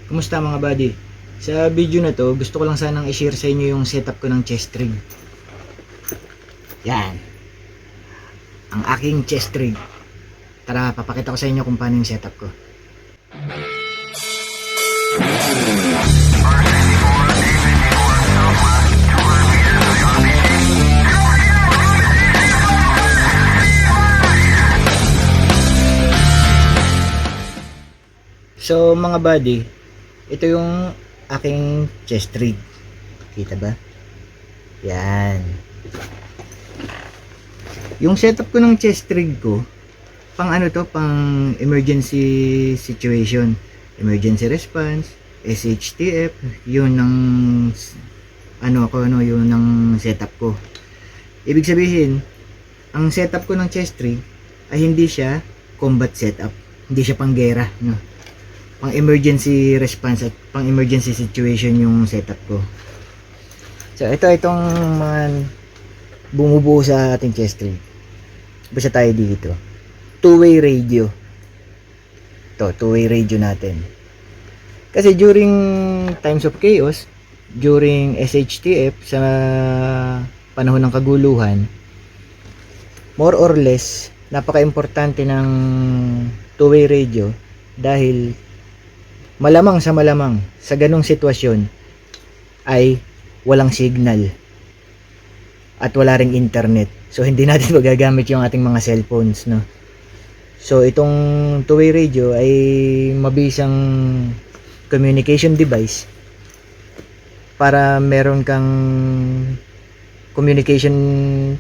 Kumusta mga buddy? Sa video na to, gusto ko lang sanang i-share sa inyo yung setup ko ng chest rig. Yan. Ang aking chest rig. Tara, papakita ko sa inyo kung paano yung setup ko. So mga buddy, ito yung aking chest rig. Kita ba? Yan. Yung setup ko ng chest rig ko, pang ano to, pang emergency situation, emergency response, SHTF, yun ng yun ng setup ko. Ibig sabihin, ang setup ko ng chest rig ay hindi siya combat setup, hindi siya pang gera, no. Pang emergency response at pang emergency situation yung setup ko. So itong mga bumubuo sa ating chest rig. Basta tayo dito. Two-way radio. Two-way radio natin. Kasi during times of chaos, during SHTF, sa panahon ng kaguluhan, more or less, napaka-importante ng two-way radio dahil malamang sa ganong sitwasyon ay walang signal at wala ring internet, so hindi natin magagamit yung ating mga cellphones, no. So itong two-way radio ay mabisang communication device para meron kang communication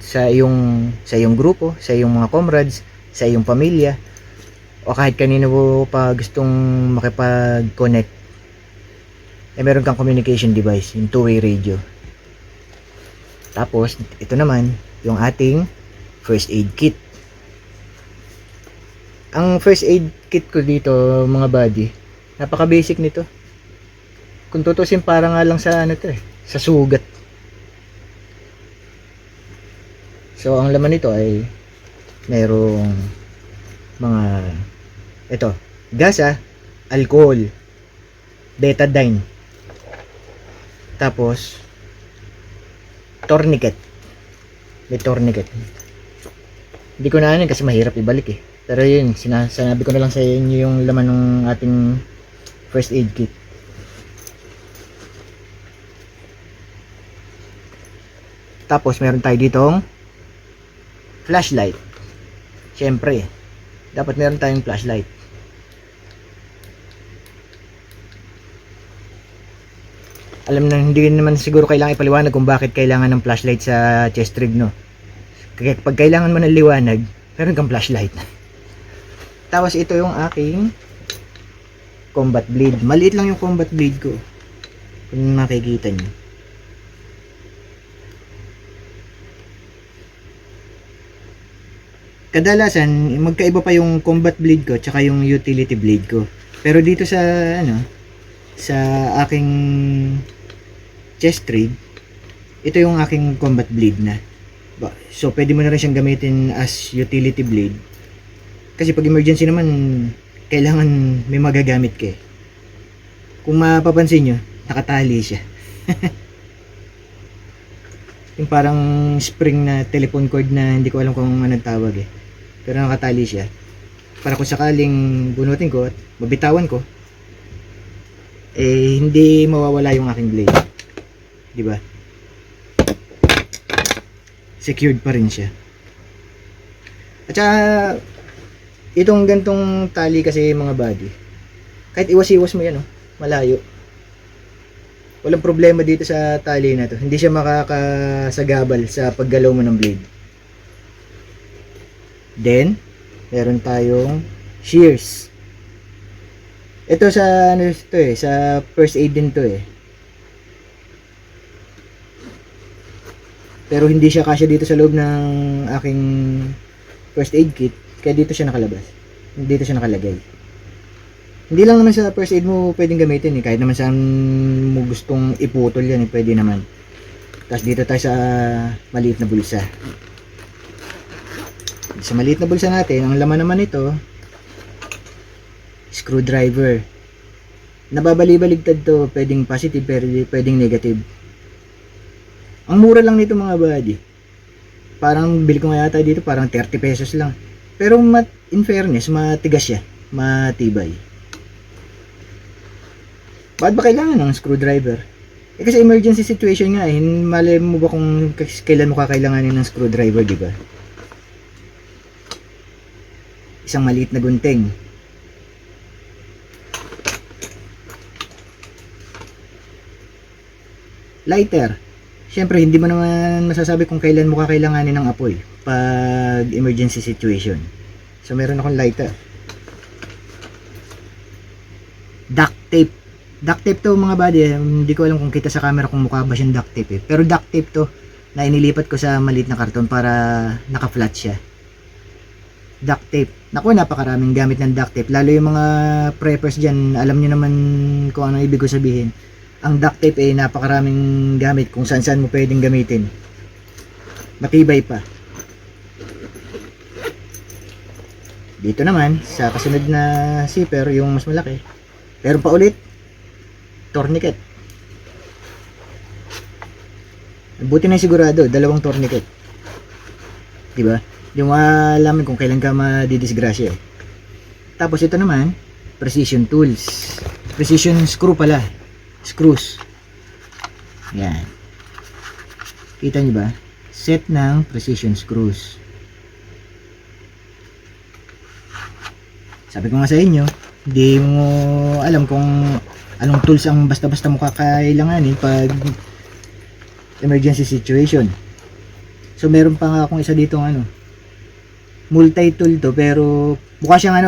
sa iyong grupo, sa iyong mga comrades, sa iyong pamilya, o kahit kanino pa gustong makipag-connect, meron kang communication device, yung two-way radio. Tapos, ito naman, yung ating first aid kit. Ang first aid kit ko dito, mga buddy, napaka-basic nito. Kung tutusin, para nga lang sa sa sugat. So, ang laman nito ay merong mga gasa, alcohol, betadine, tapos tourniquet. May tourniquet. Hindi ko na kasi mahirap ibalik eh. Pero yun, sinabi ko na lang sa inyo yung laman ng ating first aid kit. Tapos meron tayo ditong flashlight. Syempre, dapat meron tayong flashlight. Alam na, hindi naman siguro kailangan ipaliwanag kung bakit kailangan ng flashlight sa chest rig, no. Kaya pag kailangan mo ng liwanag, meron kang flashlight. Tapos ito yung aking combat blade. Maliit lang yung combat blade ko, kung makikita nyo. Kadalasan magkaiba pa yung combat blade ko tsaka yung utility blade ko. Pero dito sa sa aking chest rig, ito yung aking combat blade na. So pwede mo na rin siyang gamitin as utility blade. Kasi pag emergency naman, kailangan may magagamit ka eh. Kung mapapansin nyo, nakatali siya. Yung parang spring na telephone cord na hindi ko alam kung anong tawag eh. Pero nakatali siya. Para kung sakaling bunutin ko at mabitawan ko, eh hindi mawawala yung aking blade. Di ba? Secured pa rin siya. At saka itong gantong tali kasi, mga buddy, kahit iwas-iwas mo yan, malayo. Walang problema dito sa tali na to. Hindi siya makakasagabal sa paggalaw mo ng blade. Then, meron tayong shears. Ito sa sa first aid din to eh. Pero hindi siya kasya dito sa loob ng aking first aid kit, kaya dito siya nakalabas. Dito siya nakalagay. Hindi lang naman sa first aid mo pwedeng gamitin eh. Kahit naman saan mo gustong iputol yan eh, pwede naman. Tapos dito tayo sa maliit na bulsa. Sa maliit na bulsa natin, ang laman naman ito, screwdriver. Nababali-baligtad to, pwedeng positive, pwedeng negative. Ang mura lang nito mga buddy. Parang bili ko nga yata dito, parang 30 pesos lang. Pero in fairness, matigas siya, matibay. Bakit ba kailangan ng screwdriver? Kasi emergency situation nga eh. Malay mo ba kung kailan mo kakailanganin ng screwdriver, di ba? Isang maliit na gunting. Lighter. Siyempre, hindi mo naman masasabi kung kailan mo kakailanganin ng apoy pag emergency situation. So, meron akong lighter. Duct tape. Duct tape to mga buddy. Hindi ko alam kung kita sa camera kung mukha ba siyang duct tape eh. Pero duct tape to na inilipat ko sa maliit na karton para naka-flat siya. Duct tape. Naku, napakaraming gamit ng duct tape. Lalo yung mga preppers dyan, alam nyo naman kung ano ibig ko sabihin. Ang duct tape ay napakaraming gamit kung saan mo pwedeng gamitin. Matibay pa. Dito naman, sa kasunod na zipper, yung mas malaki. Pero pa ulit, tourniquet. Buti na sigurado, 2 tourniquet. Diba? Yung alamin kung kailan ka madidisgrasya eh. Tapos ito naman, precision tools. Precision screw pala. Screws. Yan. Kita nyo ba? Set ng precision screws. Sabi ko nga sa inyo, hindi mo alam kung anong tools ang basta-basta mo kakailanganin pag emergency situation. So meron pa nga akong isa dito multi-tool to, pero mukha siyang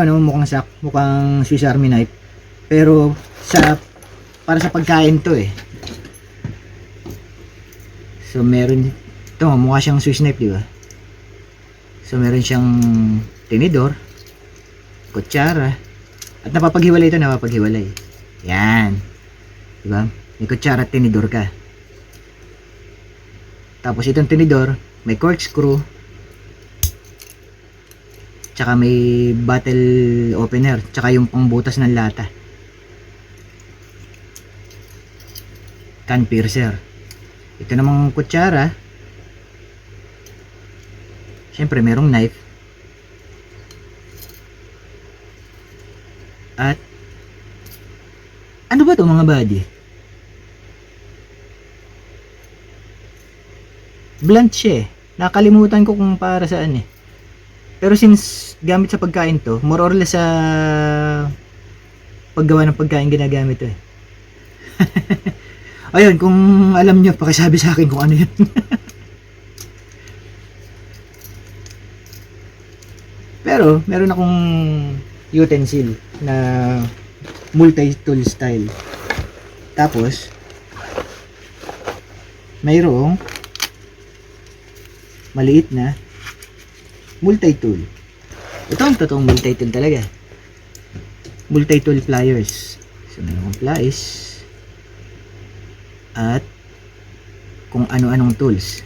mukhang Swiss Army knife. Pero para sa pagkain to eh. So meron ito, mukha siyang Swiss knife, di ba? So meron siyang tinidor, kutsara, at napapaghiwalay ito, napapaghiwalay. Yan. Di ba? May kutsara at tinidor ka. Tapos itong tinidor, may corkscrew, tsaka may bottle opener, tsaka yung pangbutas ng lata. Can piercer. Ito namang kutsara. Siyempre merong knife. At ano ba to mga buddy? Blunt siya eh. Nakalimutan ko kung para saan eh. Pero since gamit sa pagkain to, more or less sa paggawa ng pagkain ginagamit to eh. Ayun, kung alam nyo, pakisabi sa akin kung ano yun. Pero, meron akong utensil na multi-tool style. Tapos, mayroong maliit na multi-tool. Ito ang totoong multi-tool talaga. Multi-tool pliers. So, meron akong pliers. At kung ano-anong tools.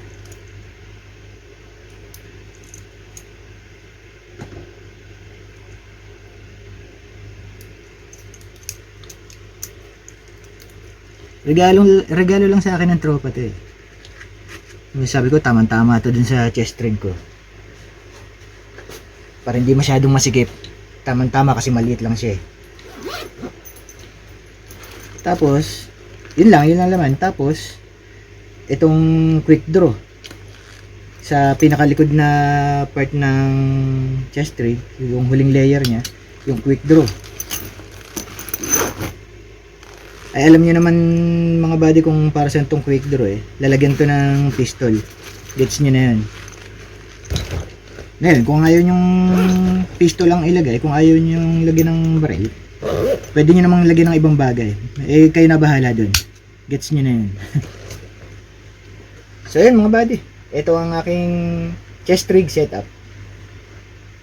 Regalo lang sa akin ng tropa to eh. Sabi ko tamang-tama to dun sa chest ring ko. Para hindi masyadong masikip. Tamang-tama kasi maliit lang siya eh. Tapos yun lang laman. Tapos itong quick draw sa pinakalikod na part ng chest ring, yung huling layer niya, yung quick draw. Ay alam niyo naman mga buddy kung para saan tong quick draw eh. Lalagyan to ng pistol. Gets niyo na yan. Ngayon, kung ayaw yung pistol lang ilagay, kung ayaw yung lagyan ng baril, pwede nyo namang lagyan ng ibang bagay. Eh, kayo na bahala dun. Gets nyo na yun. So, yun mga buddy. Ito ang aking chest rig setup.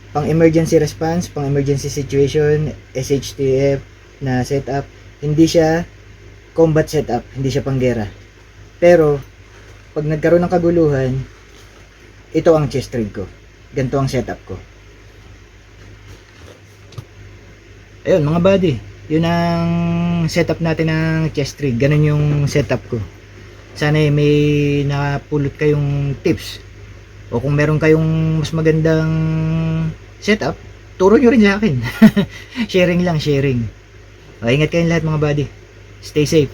Pang emergency response, pang emergency situation, SHTF na setup. Hindi siya combat setup, hindi siya panggera. Pero, pag nagkaroon ng kaguluhan, ito ang chest rig ko. Ganito ang setup ko. Ayun mga buddy, yun ang setup natin ng chest rig. Ganun yung setup ko. Sana may napulot kayong tips. O kung meron kayong mas magandang setup, turo nyo rin sa akin. Sharing lang, sharing. O, ingat kayong lahat mga buddy. Stay safe.